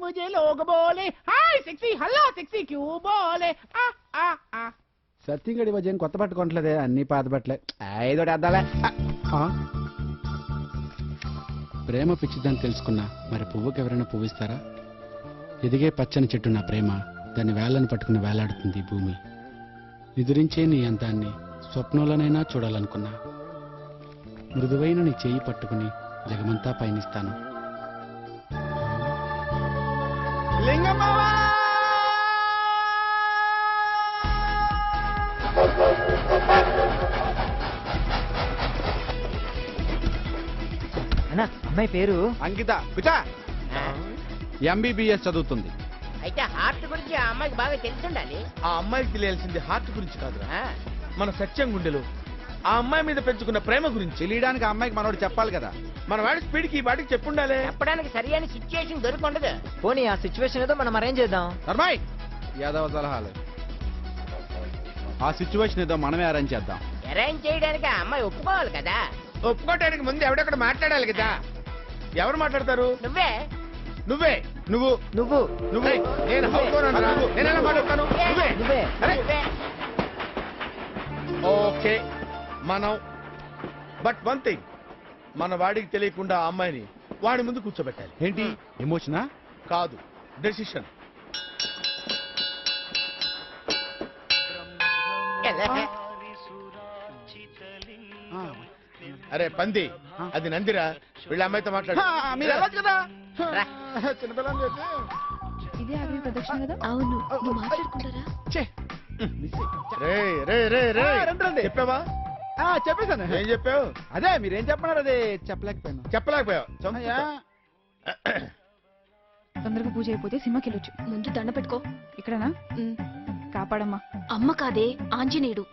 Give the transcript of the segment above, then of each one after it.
मुझे लोग बोले हाय सेक्सी హలో सेक्सी क्यों बोले आ आ आ సత్యంగడి వజేం కొత్త బట్ట కొనట్లేదే అన్ని పాత బట్టలే ఐదోటి అద్దాలే ప్రేమ పిచ్చిదని తెలుసుకున్నా మరి పువ్వుకి ఎవరైనా పువ్విస్తారా ఎదిగే పచ్చని చెట్టు నా ప్రేమ దాన్ని వేళ్ళని పట్టుకుని వేలాడుతుంది భూమి నిదురించే నీ అందాన్ని స్వప్నంలోనైనా చూడాలనుకున్నా మృదువైన నీ చేయి పట్టుకుని జగమంతా పయనిస్తాను అన్నా అమ్మాయి పేరు అంకిత పిచా ఎంబీబీఎస్ చదువుతుంది అయితే హార్ట్ గురించి ఆ అమ్మాయికి బాగా తెలిసిండాలి. ఆ అమ్మాయికి తెలియాల్సింది హార్ట్ గురించి కాదురా, మన సత్యం గుండెలు ఆ అమ్మాయి మీద పెంచుకున్న ప్రేమ గురించి. తెలియడానికి ఆ అమ్మాయికి మనోడు చెప్పాలి కదా. మన వాడి స్పీడ్కి ఈ వాడికి చెప్పుండాలి. చెప్పడానికి సరైన సిచ్యుయేషన్ దొరకుండదు. పోనీ ఆ సిచ్యువేషన్ ఏదో మనం అరేంజ్ చేద్దాం. నర్మాయ్ యాదవ సలహాలు. ఆ సిచ్యువేషన్ ఏదో మనమే అరేంజ్ చేద్దాం. అరేంజ్ చేయడానికి ఆ అమ్మాయి ఒప్పుకోవాలి కదా. ఒప్పుకోవడానికి ముందు ఎవడెక్కడ మాట్లాడాలి కదా. ఎవరు మాట్లాడతారు? నువ్వే. నువ్వే. నువ్వు నువ్వు నువ్వే. నేను హౌకోనన్నా నేను ఎలా మాట్లాడతాను? నువ్వే. నువ్వే. అరే ఓకే మనం బట్ వన్ థింగ్, మన వాడికి తెలియకుండా ఆ అమ్మాయిని వాడి ముందు కూర్చోబెట్టాలి. ఏంటి ఎమోషనా? కాదు, డెసిషన్. అరే పంది, అది నందిరా. వీళ్ళ అమ్మాయితో మాట్లాడు. మీరు వెళ్ళొచ్చు కదా. చిన్నపిల్లని చెప్పి ఇదే ఆగ్రహ ప్రదక్షిణ కదా. అవును, నువ్వు మాట్లాడుకుంటారా? చెప్పావా? చెప్పేశాను. ఏం చెప్పావు? అదే మీరేం చెప్పన్నారు అదే చెప్పలేకపోయాను. చెప్పలేకపోయావు. తొందరగా పూజ అయిపోతే సినిమాకి వెళ్ళొచ్చు. ముందు దండ పెట్టుకో. ఇక్కడనా? కాపాడమ్మా. అమ్మ కాదే, ఆంజనేయుడు.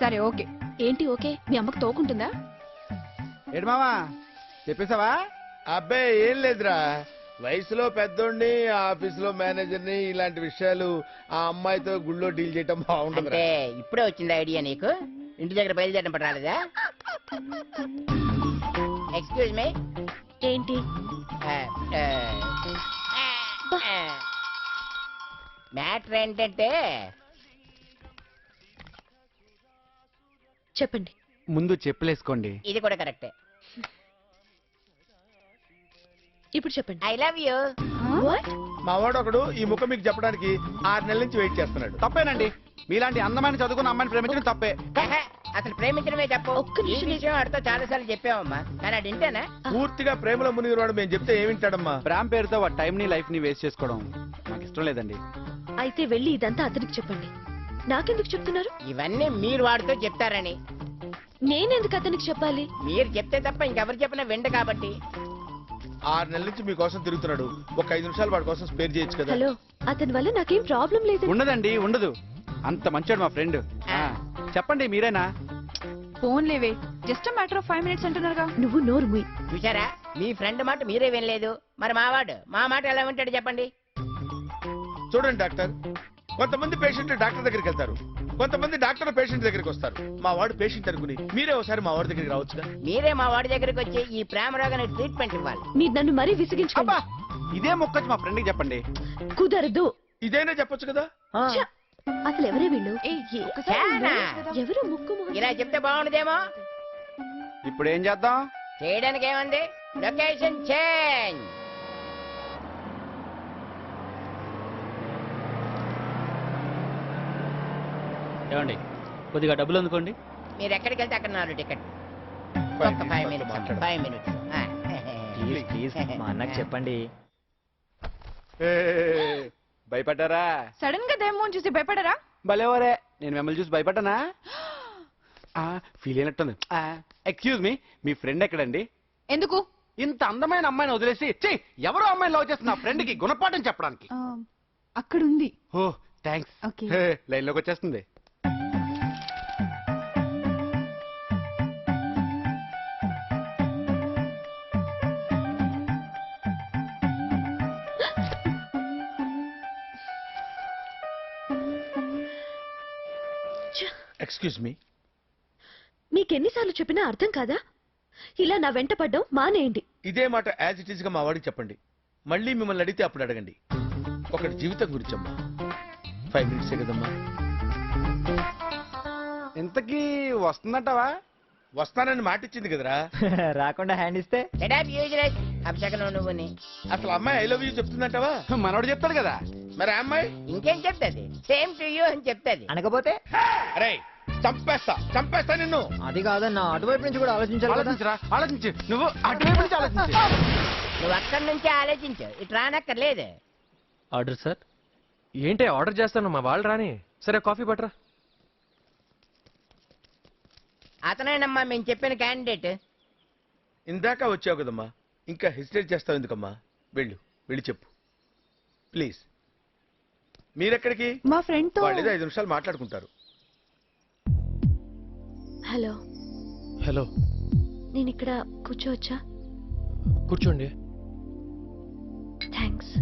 సరే ఓకే. ఏంటి ఓకే? మీ అమ్మకు తోకుంటుందా? ఏడు మావా చెప్పేశావా? అబ్బాయి ఏం లేదురా, వయసులో పెద్దోడిని ఆఫీసులో మేనేజర్ని ఇలాంటి విషయాలు ఆ అమ్మాయితో గుళ్ళో డీల్ చేయటం బాగుంటుంది. అంటే ఇప్పుడే వచ్చింది ఐడియా నీకు? ఇంటి దగ్గర బయలుదేరడం పడాలేదా? Excuse me. ఏంటి? మ్యాటర్ ఏంటంటే చెప్పండి. ముందు చెప్పులేసుకోండి. ఇది కూడా కరెక్టే. ఇప్పుడు చెప్పండి. I love you. మా వాడు ఒకడు ఈ ముఖం మీకు చెప్పడానికి 6 నెలల నుంచి వెయిట్ చేస్తున్నాడు. తప్పేనండి. మీలాంటి అందమైన చదువుకున్న అమ్మాయిని ప్రేమించడం తప్పే. అసలు ప్రేమించడమే చెప్పు. ఒక్క ఈ నిమిషం. విషయం అడితో చాలా సార్లు చెప్పావమ్మా, కానీ అది వింటేనా? పూర్తిగా ప్రేమలో మునిగినవాడు మేము చెప్తే ఏమింటాడమ్మా? ప్రేమ పేరుతో వాడి టైం ని లైఫ్ ని వేస్ట్ చేసుకోవడం నాకు ఇష్టం లేదండి. అయితే వెళ్ళి ఇదంతా అతనికి చెప్పండి. నాకెందుకు చెప్తున్నారు? ఇవన్నీ మీరు వాడితో చెప్తారని. నేనెందుకు అతనికి చెప్పాలి? మీరు చెప్తే తప్ప ఇంకెవరు చెప్పినా వింట కాబట్టి. 6 నెలల నుంచి మీకోసం తిరుగుతున్నాడు. ఒక 5 నిమిషాలు వాడి కోసం స్పేర్ చేయొచ్చు కదా. హలో, అతని వల్ల నాకేం ప్రాబ్లం లేదు. ఉండదండి, ఉండదు. అంత మంచోడు మా ఫ్రెండ్. చెప్పండి మీరేనా? ఫోన్ లేవే, జస్ట్ మ్యాటర్ ఆఫ్ 5 minutes అంటున్నారుగా. నువ్వు నోరు మూయి. చూసారా, మీ ఫ్రెండ్ మాట మీరే వినలేదు. మరి మావాడు మా మాట ఎలా వింటాడు చెప్పండి? చూడండి డాక్టర్, కొంతమంది పేషెంట్లు డాక్టర్ దగ్గరికి వెళ్తారు, కొంతమంది డాక్టర్ పేషెంట్ దగ్గరికి వస్తారు. మా వాడు పేషెంట్ అనుకుని మీరే ఒకసారి మా వాడి దగ్గరికి రావచ్చుగా. మీరే మా వాడి దగ్గరికి వచ్చి ఈ ప్రేమ రోగానికి ట్రీట్మెంట్ ఇవ్వాలి. మీరు నన్ను మరీ విసిగించుకోండి. ఇదే మొక్కచ్చు మా ఫ్రెండ్కి చెప్పండి. కుదరదు. ఇదేనా చెప్పొచ్చు కదా. ఛ! అసలు ఎవరే వీళ్ళు? చానా. ఎవరు ముక్కు మొహం? ఇలా చెప్తే బాగుండదేమో. ఇప్పుడు ఏం చేద్దాం? చేయడానికి ఏముంది, లొకేషన్ చేంజ్. ఏమండి కొద్దిగా డబ్బులు అందుకోండి. మీరు ఎక్కడికి వెళ్తే అక్కడ 4 టికెట్. ఒక్క 5 minutes. 5 minutes. ప్లీజ్ మా అన్నకి చెప్పండి. భయపడ్డారా? సడన్ గా దేమోన్ చూసి భయపడరా? భలేవరే, నేను మిమ్మల్ని చూసి భయపడ్డానా? ఫీల్ అయినట్టుంది. ఎక్స్క్యూజ్ మీ, మీ ఫ్రెండ్ ఎక్కడండి? ఎందుకు? ఇంత అందమైన అమ్మాయిని వదిలేసి ఎవరో అమ్మాయిని లవ్ చేస్తున్న ఫ్రెండ్ కి గుణపాఠం చెప్పడానికి. అక్కడుంది. ఓ థ్యాంక్స్. ఓకే. లైన్ లోకి వచ్చేస్తుంది. Excuse me. మీకెన్నిసార్లు చెప్పినా అర్థం కాదా? ఇలా నా వెంట పడ్డం మానేయండి. ఇదే మాట యాజ్ ఇట్ ఈస్ గా మా వాడికి చెప్పండి. మళ్ళీ మిమ్మల్ని అడిగితే అప్పుడు అడగండి. ఒకటి జీవితం గురించమ్మా. 5 minutes కదమ్మా. ఇంతకీ వస్తుందంటావా? వస్తానని మాట ఇచ్చింది కదరా. రాకుండా హ్యాండ్ ఇస్తే అభిషేకం నువ్వుని అసలు అమ్మాయి ఐ లవ్ యూ చెప్తుందంటావా? మనోడు చెప్తాడు కదా. మరి ఆ అమ్మాయి ఇంకేం చెప్తాది, సేమ్ టు యూ అని చెప్తాది. అనకపోతే అరే చంపేస్తా నిన్ను. అది కాదన్నా, అటువైపు నుంచి కూడా ఆలోచించాలి కదా. ఆలోచించరా, ఆలోచించు. నువ్వు అటువైపు నుంచి ఆలోచించు. నువ్వు అక్కడి నుంచే ఆలోచించు, ఇటు రానక్కర్లేదు. Order sir. ఏంటి ఆర్డర్ చేస్తాను, మా వాళ్ళు రాని. సరే కాఫీ పట్టరా. అతనేనమ్మా మేము చెప్పిన క్యాండిడేట్. ఇందాక వచ్చావు కదమ్మా, ఇంకా హెసిటేట్ చేస్తావు ఎందుకమ్మా? వెళ్ళి చెప్పు ప్లీజ్. మీరెక్కడికి? మా ఫ్రెండ్ తో వాళ్ళు 5 నిమిషాలు మాట్లాడుకుంటారు. హలో, హలో, నేను ఇక్కడ కూర్చోవచ్చా? కూర్చోండి. థ్యాంక్స్.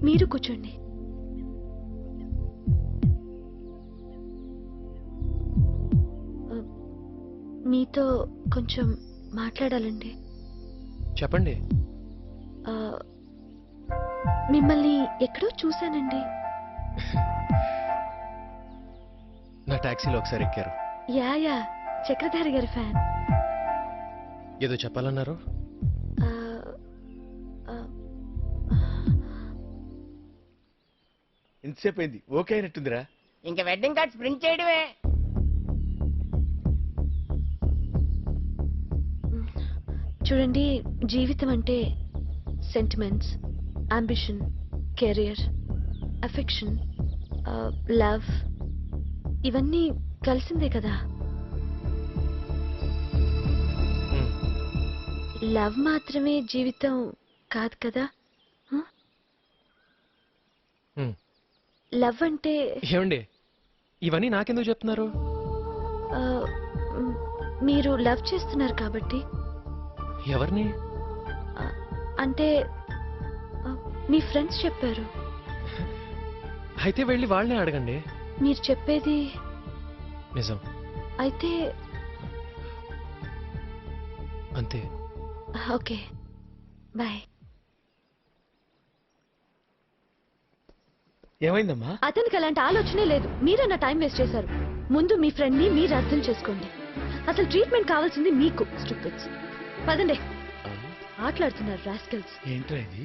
మీరు కూర్చోండి. మీతో కొంచెం మాట్లాడాలండి. చెప్పండి. మిమ్మల్ని ఎక్కడో చూశానండి. నా టాక్సీలో ఒకసారి ఎక్కారు. యా చక్రధారి గారి ఫ్యాన్. ఏదో చెప్పాలన్నారు. ఇంతసేపు అయింది, ఓకే అయినట్టుందిరా. ఇంకా వెడ్డింగ్ కార్డ్స్ ప్రింట్ చేయడమే. చూడండి, జీవితం అంటే sentiments, ambition, career, affection, love ఇవన్నీ కలిసిందే కదా. లవ్ మాత్రమే జీవితం కాదు కదా. లవ్ అంటే ఏమండి ఇవన్నీ నాకెందుకు చెప్తున్నారు? మీరు లవ్ చేస్తున్నారు కాబట్టి. ఎవరిని? అంటే మీ ఫ్రెండ్స్ చెప్పారు. అయితే వెళ్ళి వాళ్ళనే అడగండి. మీరు చెప్పేది నిజం అయితే అంతే. Okay, bye. ఏమైందమ్మా? అతనికి అలాంటి ఆలోచనే లేదు. మీరే నా టైం వేస్ట్ చేశారు. ముందు మీ ఫ్రెండ్ ని మీరు అర్థం చేసుకోండి. అసలు ట్రీట్మెంట్ కావాల్సింది మీకు. స్టూపిడ్స్. పదండి. ఆటలాడుతున్నారు రాస్కల్స్. ఏంట్రా ఇది?